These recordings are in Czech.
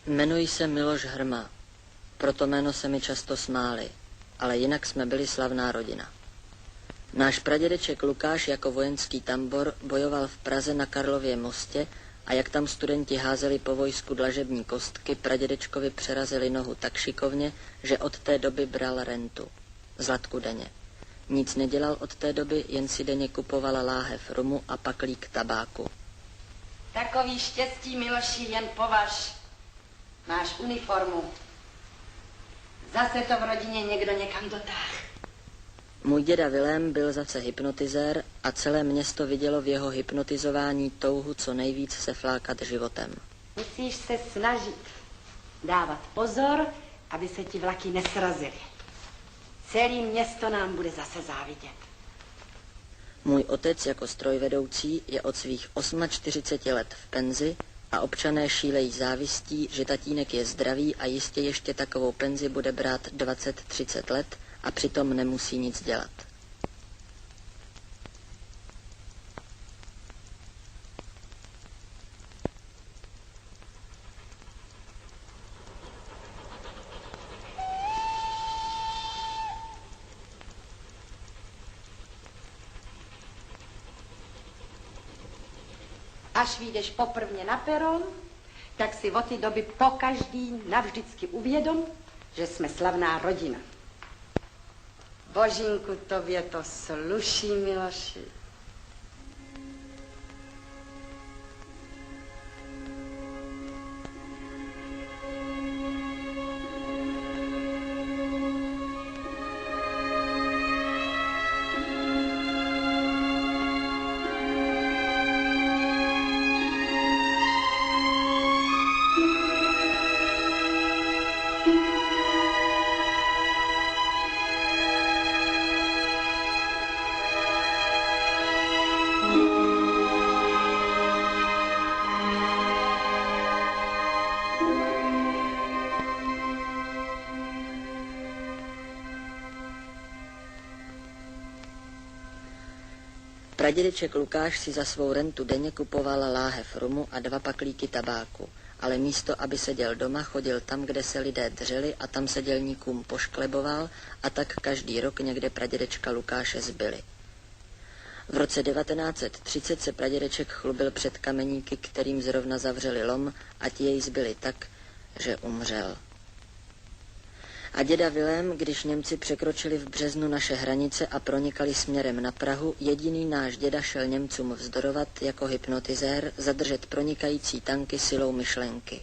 Jmenuji se Miloš Hrma, proto jméno se mi často smáli, ale jinak jsme byli slavná rodina. Náš pradědeček Lukáš jako vojenský tambor bojoval v Praze na Karlově mostě a jak tam studenti házeli po vojsku dlažební kostky, pradědečkovi přerazili nohu tak šikovně, že od té doby bral rentu. Zlatku denně. Nic nedělal od té doby, jen si denně kupovala láhev rumu a paklík tabáku. Takový štěstí, Miloši, jen považ. Máš uniformu. Zase to v rodině někdo někam dotáhl. Můj děda Vilém byl zase hypnotizér a celé město vidělo v jeho hypnotizování touhu co nejvíc se flákat životem. Musíš se snažit dávat pozor, aby se ti vlaky nesrazily. Celé město nám bude zase závidět. Můj otec jako strojvedoucí je od svých 48 let v penzi a občané šílejí závistí, že tatínek je zdravý a jistě ještě takovou penzi bude brát 20-30 let a přitom nemusí nic dělat. Až vyjdeš poprvně na peron, tak si od té doby pokaždý navždycky uvědom, že jsme slavná rodina. Božínku, tobě to sluší, Miloši. Pradědeček Lukáš si za svou rentu denně kupoval láhev rumu a 2 paklíky tabáku, ale místo, aby seděl doma, chodil tam, kde se lidé dřeli a tam se dělníkům poškleboval a tak každý rok někde pradědečka Lukáše zbyli. V roce 1930 se pradědeček chlubil před kameníky, kterým zrovna zavřeli lom a ti jej zbyli tak, že umřel. A děda Vilém, když Němci překročili v březnu naše hranice a pronikali směrem na Prahu, jediný náš děda šel Němcům vzdorovat jako hypnotizér, zadržet pronikající tanky silou myšlenky.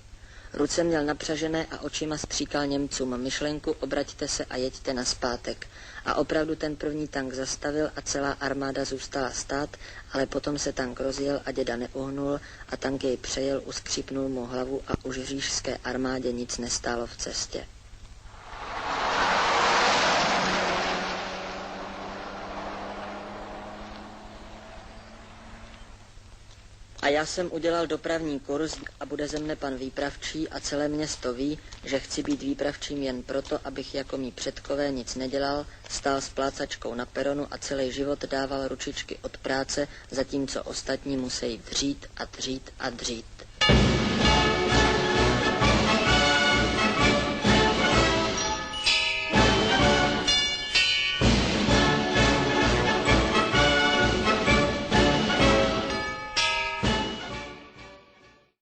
Ruce měl napřažené a očima stříkal Němcům myšlenku: obraťte se a jeďte nazpátek. A opravdu ten první tank zastavil a celá armáda zůstala stát, ale potom se tank rozjel a děda neuhnul a tank jej přejel, uskřípnul mu hlavu a už říšské armádě nic nestálo v cestě. A já jsem udělal dopravní kurz a bude ze mne pan výpravčí a celé město ví, že chci být výpravčím jen proto, abych jako mý předkové nic nedělal, stál s plácačkou na peronu a celý život dával ručičky od práce, zatímco ostatní musí dřít a dřít a dřít.